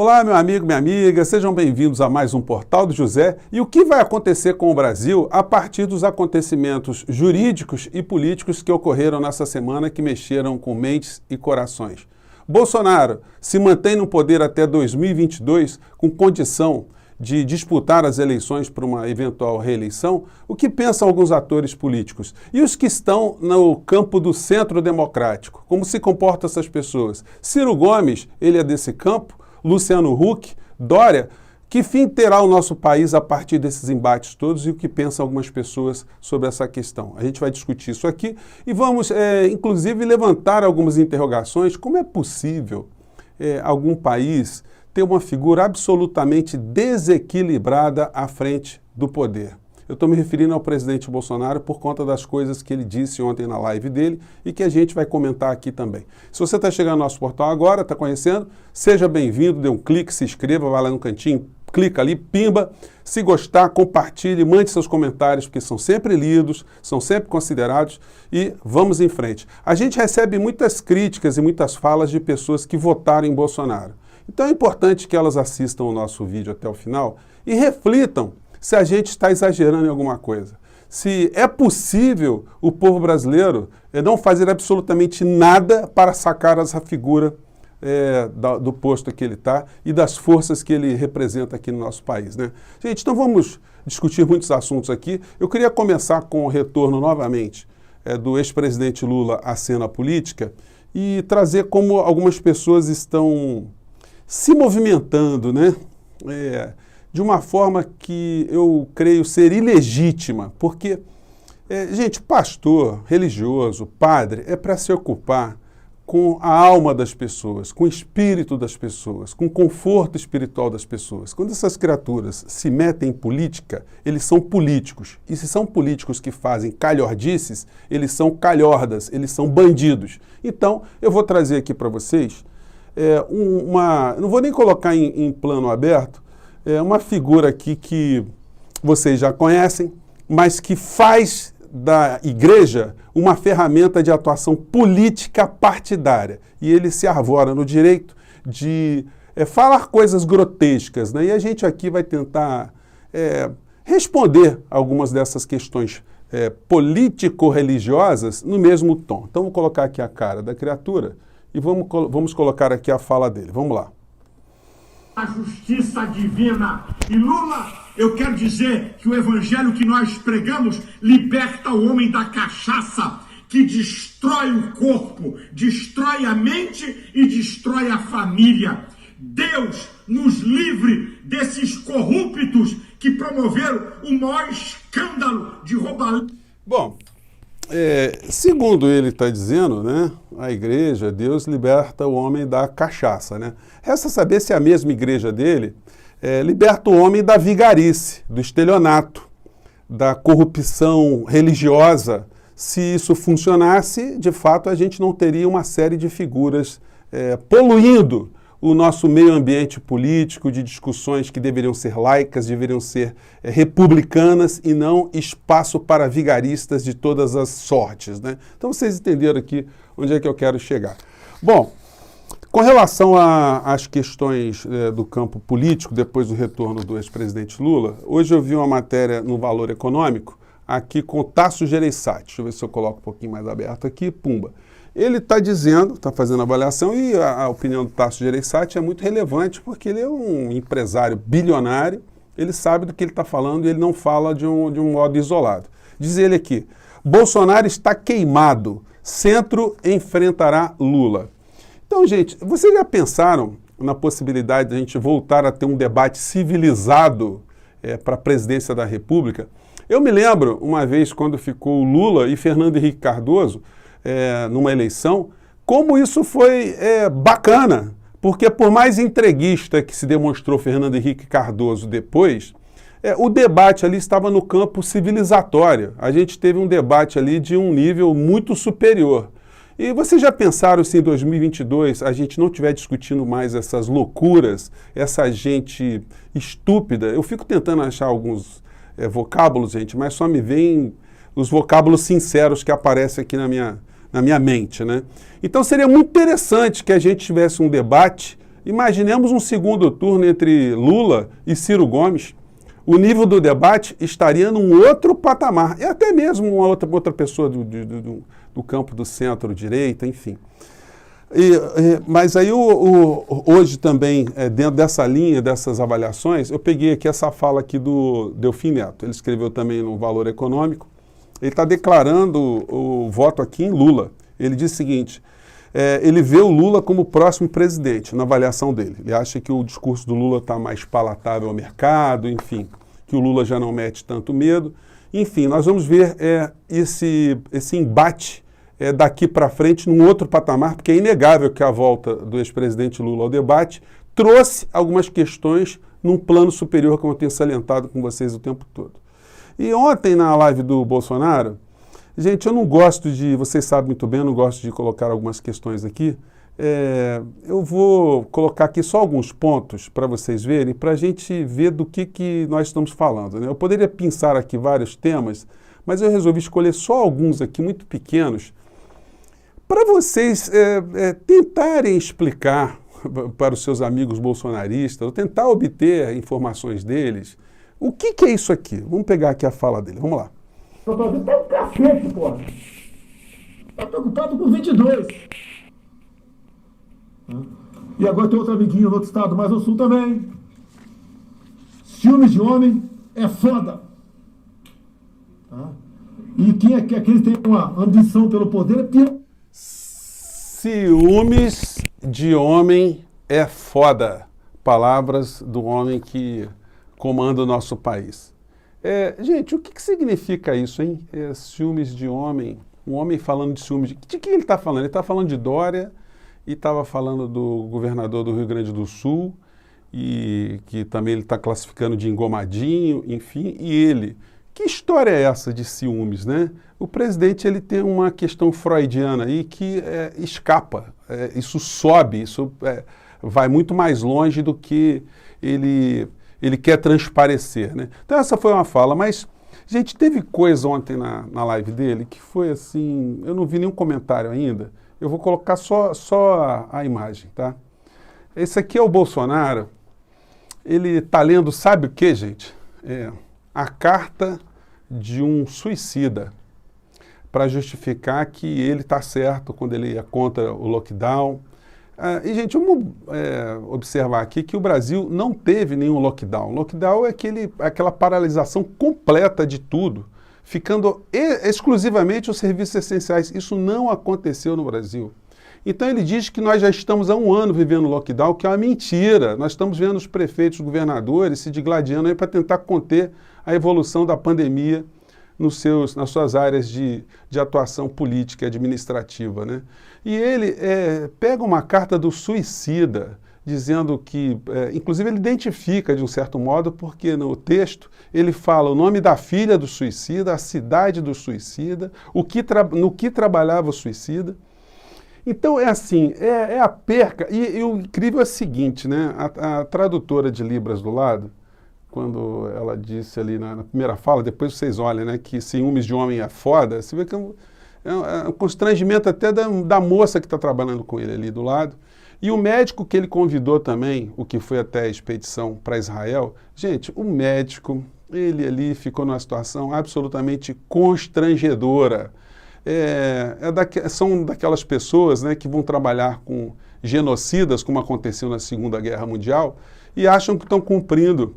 Olá, meu amigo, minha amiga, sejam bem-vindos a mais um Portal do José. E o que vai acontecer com o Brasil a partir dos acontecimentos jurídicos e políticos que ocorreram nessa semana que mexeram com mentes e corações? Bolsonaro se mantém no poder até 2022 com condição de disputar as eleições para uma eventual reeleição? O que pensam alguns atores políticos? E os que estão no campo do centro democrático? Como se comportam essas pessoas? Ciro Gomes, ele é desse campo? Luciano Huck, Dória, que fim terá o nosso país a partir desses embates todos e o que pensam algumas pessoas sobre essa questão? A gente vai discutir isso aqui e vamos, inclusive, levantar algumas interrogações. Como é possível algum país ter uma figura absolutamente desequilibrada à frente do poder? Eu estou me referindo ao presidente Bolsonaro por conta das coisas que ele disse ontem na live dele e que a gente vai comentar aqui também. Se você está chegando no nosso portal agora, está conhecendo, seja bem-vindo, dê um clique, se inscreva, vai lá no cantinho, clica ali, pimba. Se gostar, compartilhe, mande seus comentários, porque são sempre lidos, são sempre considerados e vamos em frente. A gente recebe muitas críticas e muitas falas de pessoas que votaram em Bolsonaro. Então é importante que elas assistam o nosso vídeo até o final e reflitam se a gente está exagerando em alguma coisa. Se é possível o povo brasileiro não fazer absolutamente nada para sacar essa figura do posto que ele está e das forças que ele representa aqui no nosso país, né? Gente, então vamos discutir muitos assuntos aqui. Eu queria começar com o retorno novamente do ex-presidente Lula à cena política e trazer como algumas pessoas estão se movimentando, né? De uma forma que eu creio ser ilegítima, porque, gente, pastor, religioso, padre, é para se ocupar com a alma das pessoas, com o espírito das pessoas, com o conforto espiritual das pessoas. Quando essas criaturas se metem em política, eles são políticos. E se são políticos que fazem calhordices, eles são calhordas, eles são bandidos. Então, eu vou trazer aqui para vocês não vou nem colocar em plano aberto, uma figura aqui que vocês já conhecem, mas que faz da igreja uma ferramenta de atuação política partidária. E ele se arvora no direito de falar coisas grotescas, né? E a gente aqui vai tentar responder algumas dessas questões político-religiosas no mesmo tom. Então, vou colocar aqui a cara da criatura e vamos colocar aqui a fala dele. Vamos lá. A justiça divina. E Lula, eu quero dizer que o evangelho que nós pregamos liberta o homem da cachaça, que destrói o corpo, destrói a mente e destrói a família. Deus nos livre desses corruptos que promoveram o maior escândalo de roubalheira. Bom, segundo ele está dizendo, né, a igreja, Deus liberta o homem da cachaça, né? Resta saber se a mesma igreja dele liberta o homem da vigarice, do estelionato, da corrupção religiosa. Se isso funcionasse, de fato, a gente não teria uma série de figuras poluindo o nosso meio ambiente político, de discussões que deveriam ser laicas, deveriam ser republicanas e não espaço para vigaristas de todas as sortes, né? Então vocês entenderam aqui onde é que eu quero chegar. Bom, com relação às questões do campo político, depois do retorno do ex-presidente Lula, hoje eu vi uma matéria no Valor Econômico, aqui com o Tasso Gereissati. Deixa eu ver se eu coloco um pouquinho mais aberto aqui, pumba. Ele está dizendo, está fazendo avaliação, e a opinião do Tasso Gereissati é muito relevante, porque ele é um empresário bilionário, ele sabe do que ele está falando e ele não fala de um modo isolado. Diz ele aqui, Bolsonaro está queimado, centro enfrentará Lula. Então, gente, vocês já pensaram na possibilidade de a gente voltar a ter um debate civilizado para a presidência da República? Eu me lembro, uma vez, quando ficou Lula e Fernando Henrique Cardoso, numa eleição, como isso foi bacana, porque por mais entreguista que se demonstrou Fernando Henrique Cardoso depois, o debate ali estava no campo civilizatório. A gente teve um debate ali de um nível muito superior. E vocês já pensaram se em 2022 a gente não estiver discutindo mais essas loucuras, essa gente estúpida? Eu fico tentando achar alguns vocábulos, gente, mas só me vem os vocábulos sinceros que aparecem aqui na minha mente, né? Então seria muito interessante que a gente tivesse um debate Imaginemos um segundo turno entre Lula e Ciro Gomes. O nível do debate estaria num outro patamar, e até mesmo uma outra pessoa do campo do centro-direita, enfim. Mas aí hoje também, dentro dessa linha, dessas avaliações, eu peguei aqui essa fala aqui do Delfim Neto. Ele escreveu também no Valor Econômico. Ele está declarando o voto aqui em Lula. Ele diz o seguinte, ele vê o Lula como o próximo presidente, na avaliação dele. Ele acha que o discurso do Lula está mais palatável ao mercado, enfim, que o Lula já não mete tanto medo. Enfim, nós vamos ver esse embate daqui para frente num outro patamar, porque é inegável que a volta do ex-presidente Lula ao debate trouxe algumas questões num plano superior, como eu tenho salientado com vocês o tempo todo. E ontem, na live do Bolsonaro, gente, eu não gosto de, vocês sabem muito bem, eu não gosto de colocar algumas questões aqui. Eu vou colocar aqui só alguns pontos para vocês verem, para a gente ver do que nós estamos falando, né? Eu poderia pensar aqui vários temas, mas eu resolvi escolher só alguns aqui, muito pequenos, para vocês tentarem explicar para os seus amigos bolsonaristas, ou tentar obter informações deles, o que é isso aqui? Vamos pegar aqui a fala dele, vamos lá. Doutor Vitor tá um cacete, porra. Tá preocupado com 22. E agora tem outro amiguinho no outro estado, mais no sul também. Ciúmes de homem é foda. Tá? E quem é que aqueles tem uma ambição pelo poder é pior. Ciúmes de homem é foda. Palavras do homem que comanda o nosso país. Gente, o que significa isso, hein? Ciúmes de homem, um homem falando de ciúmes. De que ele está falando? Ele está falando de Dória e estava falando do governador do Rio Grande do Sul, e que também ele está classificando de engomadinho, enfim, e ele. Que história é essa de ciúmes, né? O presidente ele tem uma questão freudiana aí que escapa, isso sobe, isso vai muito mais longe do que ele quer transparecer, né? Então essa foi uma fala, mas, gente, teve coisa ontem na live dele que foi assim, eu não vi nenhum comentário ainda, eu vou colocar só a imagem, tá? Esse aqui é o Bolsonaro, ele está lendo, sabe o que, gente? A carta de um suicida, para justificar que ele está certo quando ele é contra o lockdown. E, gente, vamos observar aqui que o Brasil não teve nenhum lockdown. Lockdown é aquela paralisação completa de tudo, ficando exclusivamente os serviços essenciais. Isso não aconteceu no Brasil. Então ele diz que nós já estamos há um ano vivendo lockdown, que é uma mentira. Nós estamos vendo os prefeitos, os governadores se digladiando aí para tentar conter a evolução da pandemia nas suas áreas de atuação política e administrativa, né? E ele pega uma carta do suicida, dizendo que, inclusive ele identifica de um certo modo, porque no texto ele fala o nome da filha do suicida, a cidade do suicida, no que trabalhava o suicida. Então é assim, a perca, e o incrível é o seguinte, né? A tradutora de Libras do lado, quando ela disse ali na primeira fala, depois vocês olhem, né, que ciúmes de homem é foda, você vê que é um constrangimento até da moça que está trabalhando com ele ali do lado. E o médico que ele convidou também, o que foi até a expedição para Israel, gente, o médico, ele ali ficou numa situação absolutamente constrangedora. São daquelas pessoas, né, que vão trabalhar com genocidas, como aconteceu na Segunda Guerra Mundial, e acham que estão cumprindo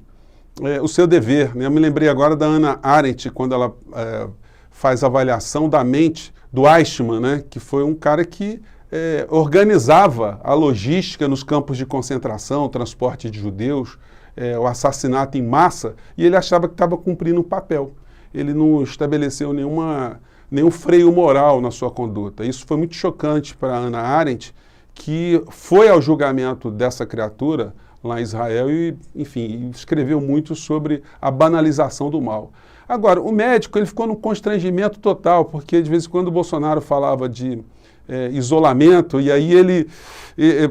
o seu dever, né? Eu me lembrei agora da Hannah Arendt, quando ela faz a avaliação da mente do Eichmann, né? Que foi um cara que organizava a logística nos campos de concentração, o transporte de judeus, o assassinato em massa, e ele achava que estava cumprindo um papel. Ele não estabeleceu nenhum freio moral na sua conduta. Isso foi muito chocante para Hannah Arendt, que foi ao julgamento dessa criatura lá em Israel e, enfim, escreveu muito sobre a banalização do mal. Agora, o médico ele ficou num constrangimento total, porque de vez em quando o Bolsonaro falava de isolamento, e aí ele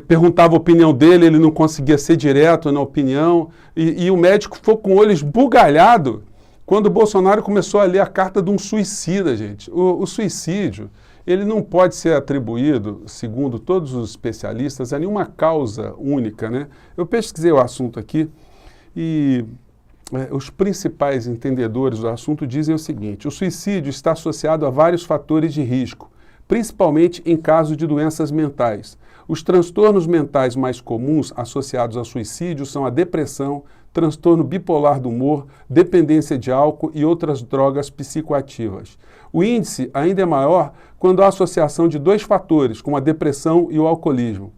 perguntava a opinião dele, ele não conseguia ser direto na opinião, e o médico ficou com o olho esbugalhado quando o Bolsonaro começou a ler a carta de um suicida, gente. O suicídio, ele não pode ser atribuído, segundo todos os especialistas, a nenhuma causa única, né? Eu pesquisei o assunto aqui e os principais entendedores do assunto dizem o seguinte: o suicídio está associado a vários fatores de risco, principalmente em caso de doenças mentais. Os transtornos mentais mais comuns associados ao suicídio são a depressão, transtorno bipolar do humor, dependência de álcool e outras drogas psicoativas. O índice ainda é maior quando há associação de dois fatores, como a depressão e o alcoolismo.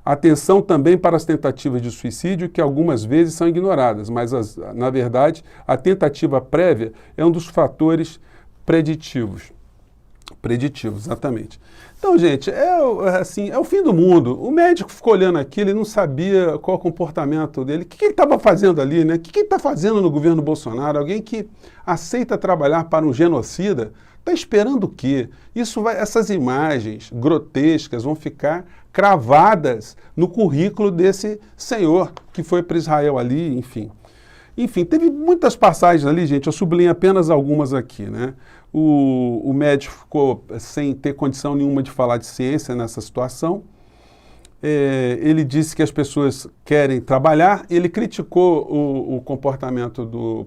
Atenção também para as tentativas de suicídio, que algumas vezes são ignoradas, mas, na verdade, a tentativa prévia é um dos fatores preditivos. Preditivo, exatamente. Então, gente, é o fim do mundo. O médico ficou olhando aquilo, ele não sabia qual o comportamento dele. O que ele estava fazendo ali, né? O que ele está fazendo no governo Bolsonaro? Alguém que aceita trabalhar para um genocida, está esperando o quê? Essas imagens grotescas vão ficar cravadas no currículo desse senhor que foi para Israel ali, enfim. Enfim, teve muitas passagens ali, gente, eu sublinho apenas algumas aqui, né? O médico ficou sem ter condição nenhuma de falar de ciência nessa situação. Ele disse que as pessoas querem trabalhar. Ele criticou o comportamento do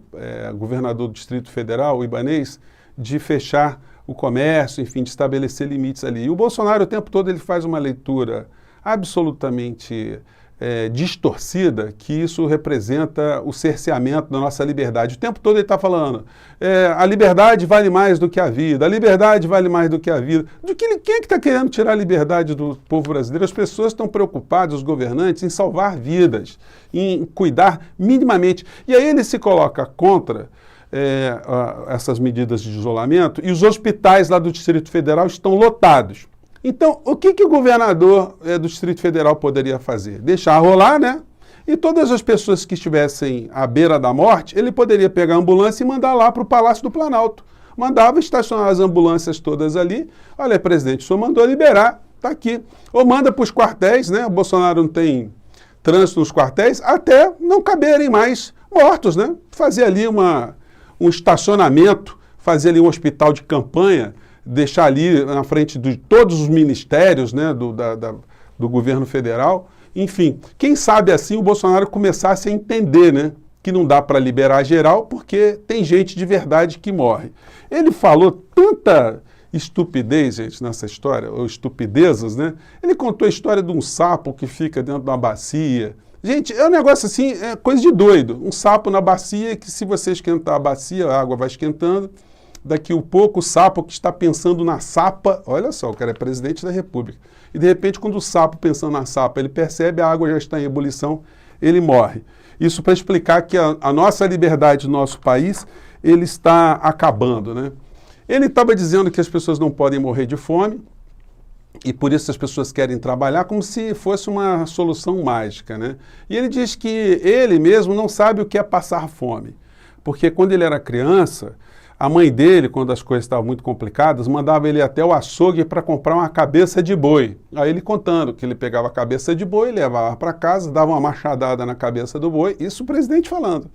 governador do Distrito Federal, o Ibanez, de fechar o comércio, enfim, de estabelecer limites ali. E o Bolsonaro, o tempo todo, ele faz uma leitura absolutamente distorcida, que isso representa o cerceamento da nossa liberdade. O tempo todo ele está falando, a liberdade vale mais do que a vida, a liberdade vale mais do que a vida. Quem é que está querendo tirar a liberdade do povo brasileiro? As pessoas estão preocupadas, os governantes, em salvar vidas, em cuidar minimamente. E aí ele se coloca contra essas medidas de isolamento, e os hospitais lá do Distrito Federal estão lotados. Então, o que o governador do Distrito Federal poderia fazer? Deixar rolar, né? E todas as pessoas que estivessem à beira da morte, ele poderia pegar a ambulância e mandar lá para o Palácio do Planalto. Mandava estacionar as ambulâncias todas ali. Olha, presidente, o senhor mandou liberar, está aqui. Ou manda para os quartéis, né? O Bolsonaro não tem trânsito nos quartéis, até não caberem mais mortos, né? Fazer ali um estacionamento, fazer ali um hospital de campanha, deixar ali na frente de todos os ministérios, né, do governo federal. Enfim, quem sabe assim o Bolsonaro começasse a entender, né, que não dá para liberar geral porque tem gente de verdade que morre. Ele falou tanta estupidez, gente, nessa história, ou estupidezas, né? Ele contou a história de um sapo que fica dentro de uma bacia. Gente, é um negócio assim, é coisa de doido. Um sapo na bacia que, se você esquentar a bacia, a água vai esquentando. Daqui a pouco o sapo que está pensando na sapa, olha só, o cara é presidente da República, e de repente quando o sapo pensando na sapa, ele percebe a água já está em ebulição, ele morre. Isso para explicar que a nossa liberdade do nosso país, ele está acabando, né? Ele estava dizendo que as pessoas não podem morrer de fome, e por isso as pessoas querem trabalhar como se fosse uma solução mágica, né? E ele diz que ele mesmo não sabe o que é passar fome, porque quando ele era criança, a mãe dele, quando as coisas estavam muito complicadas, mandava ele até o açougue para comprar uma cabeça de boi. Aí ele contando que ele pegava a cabeça de boi, levava para casa, dava uma machadada na cabeça do boi, isso o presidente falando.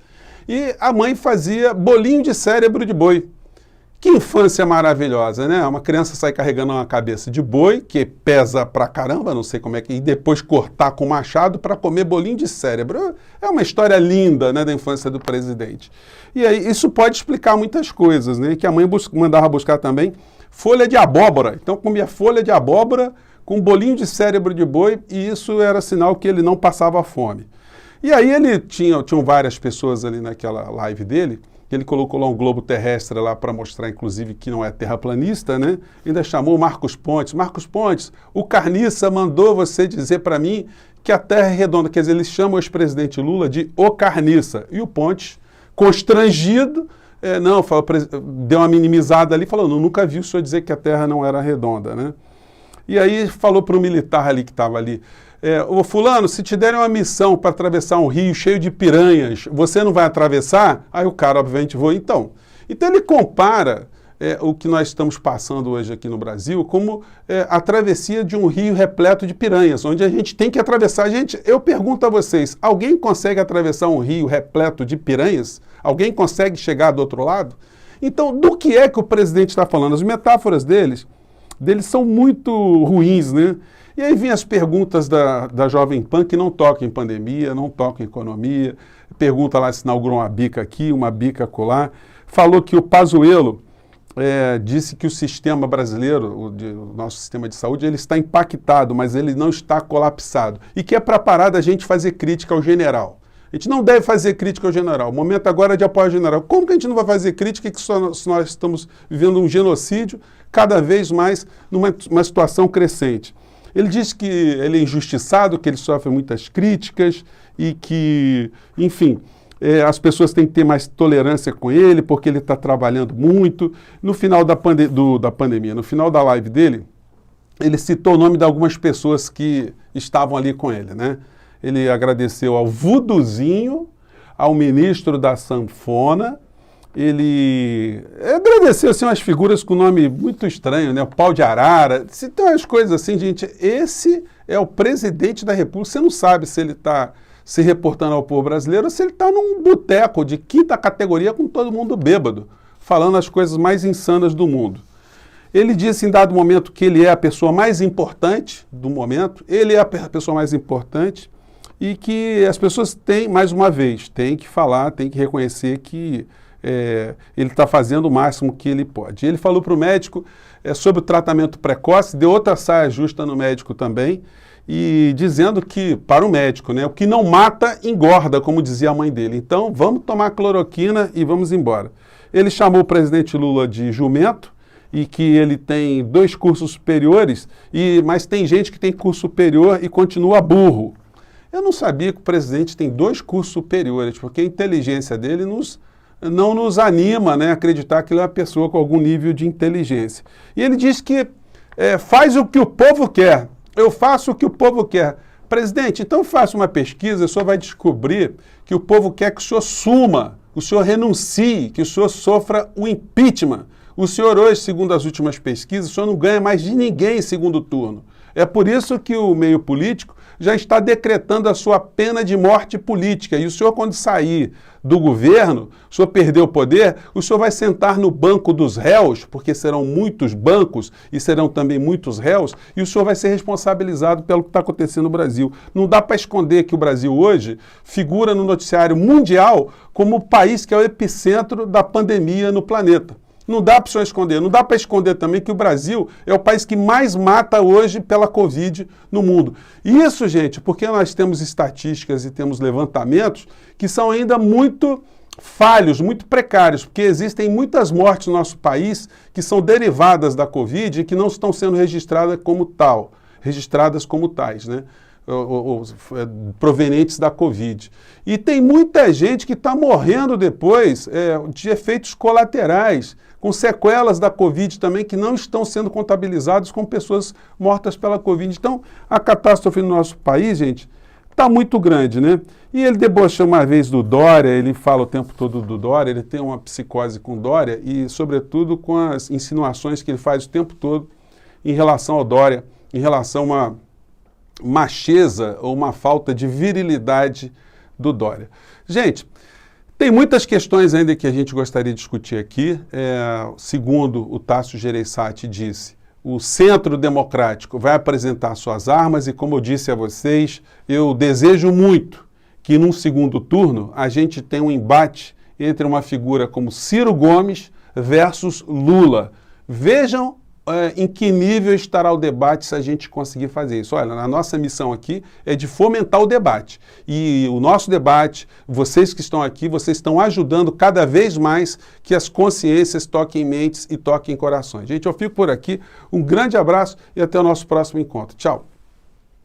E a mãe fazia bolinho de cérebro de boi. Que infância maravilhosa, né? Uma criança sai carregando uma cabeça de boi, que pesa pra caramba, não sei como é que... E depois cortar com machado para comer bolinho de cérebro. É uma história linda, né, da infância do presidente. E aí isso pode explicar muitas coisas, né? Que a mãe mandava buscar também folha de abóbora. Então comia folha de abóbora com bolinho de cérebro de boi, e isso era sinal que ele não passava fome. E aí ele tinham várias pessoas ali naquela live dele. Ele colocou lá um globo terrestre lá para mostrar, inclusive, que não é terraplanista, né? Ainda chamou o Marcos Pontes. Marcos Pontes, o Carniça mandou você dizer para mim que a Terra é redonda. Quer dizer, eles chamam o ex-presidente Lula de o Carniça. E o Pontes, constrangido, deu uma minimizada ali, falou, nunca vi o senhor dizer que a Terra não era redonda, né? E aí falou para o militar ali que estava ali, ô fulano, se te derem uma missão para atravessar um rio cheio de piranhas, você não vai atravessar? Aí o cara, obviamente, voa. Então ele compara o que nós estamos passando hoje aqui no Brasil como a travessia de um rio repleto de piranhas, onde a gente tem que atravessar. Gente, eu pergunto a vocês, alguém consegue atravessar um rio repleto de piranhas? Alguém consegue chegar do outro lado? Então, do que é que o presidente está falando? As metáforas deles dele são muito ruins, né? E aí vem as perguntas da Jovem Pan, que não tocam em pandemia, não tocam em economia. Pergunta lá se inaugurou uma bica aqui, uma bica acolá. Falou que o Pazuello disse que o sistema brasileiro, o nosso sistema de saúde, ele está impactado, mas ele não está colapsado. E que é para parar da gente fazer crítica ao general. A gente não deve fazer crítica ao general. O momento agora é de apoio ao general. Como que a gente não vai fazer crítica que nós estamos vivendo um genocídio cada vez mais numa situação crescente? Ele diz que ele é injustiçado, que ele sofre muitas críticas e que, enfim, as pessoas têm que ter mais tolerância com ele porque ele está trabalhando muito. No final da pandemia, no final da live dele, ele citou o nome de algumas pessoas que estavam ali com ele, né? Ele agradeceu ao Vuduzinho, ao ministro da Sanfona. Ele agradeceu assim, umas figuras com nome muito estranho, né? O Pau de Arara. Se tem umas coisas assim, gente, esse é o presidente da República. Você não sabe se ele está se reportando ao povo brasileiro ou se ele está num boteco de quinta categoria com todo mundo bêbado, falando as coisas mais insanas do mundo. Ele disse em dado momento que ele é a pessoa mais importante do momento, ele é a pessoa mais importante e que as pessoas têm, mais uma vez, têm que falar, têm que reconhecer que ele está fazendo o máximo que ele pode. Ele falou para o médico sobre o tratamento precoce, deu outra saia justa no médico também, e dizendo que, para o médico, né, o que não mata, engorda, como dizia a mãe dele. Então, vamos tomar cloroquina e vamos embora. Ele chamou o presidente Lula de jumento e que ele tem 2 cursos superiores, mas tem gente que tem curso superior e continua burro. Eu não sabia que o presidente tem 2 cursos superiores, porque a inteligência dele não nos anima, né, a acreditar que ele é uma pessoa com algum nível de inteligência. E ele diz que faz o que o povo quer. Eu faço o que o povo quer. Presidente, então faça uma pesquisa, o senhor vai descobrir que o povo quer que o senhor suma, o senhor renuncie, que o senhor sofra o impeachment. O senhor hoje, segundo as últimas pesquisas, o senhor não ganha mais de ninguém em segundo turno. É por isso que o meio político já está decretando a sua pena de morte política. E o senhor, quando sair do governo, o senhor perder o poder, o senhor vai sentar no banco dos réus, porque serão muitos bancos e serão também muitos réus, e o senhor vai ser responsabilizado pelo que está acontecendo no Brasil. Não dá para esconder que o Brasil hoje figura no noticiário mundial como o país que é o epicentro da pandemia no planeta. Não dá para o senhor esconder. Não dá para esconder também que o Brasil é o país que mais mata hoje pela Covid no mundo. Isso, gente, porque nós temos estatísticas e temos levantamentos que são ainda muito falhos, muito precários, porque existem muitas mortes no nosso país que são derivadas da Covid e que não estão sendo registradas como tais, né? Provenientes da Covid. E tem muita gente que está morrendo depois de efeitos colaterais, com sequelas da Covid também, que não estão sendo contabilizados como pessoas mortas pela Covid. Então, a catástrofe no nosso país, gente, está muito grande, né? E ele debocha uma vez do Dória, ele fala o tempo todo do Dória, ele tem uma psicose com Dória e, sobretudo, com as insinuações que ele faz o tempo todo em relação ao Dória, em relação a uma macheza ou uma falta de virilidade do Dória. Gente, tem muitas questões ainda que a gente gostaria de discutir aqui. Segundo o Tasso Gereissati disse, o Centro Democrático vai apresentar suas armas e, como eu disse a vocês, eu desejo muito que num segundo turno a gente tenha um embate entre uma figura como Ciro Gomes versus Lula. Vejam em que nível estará o debate se a gente conseguir fazer isso. Olha, a nossa missão aqui é de fomentar o debate. E o nosso debate, vocês que estão aqui, vocês estão ajudando cada vez mais que as consciências toquem mentes e toquem corações. Gente, eu fico por aqui. Um grande abraço e até o nosso próximo encontro. Tchau.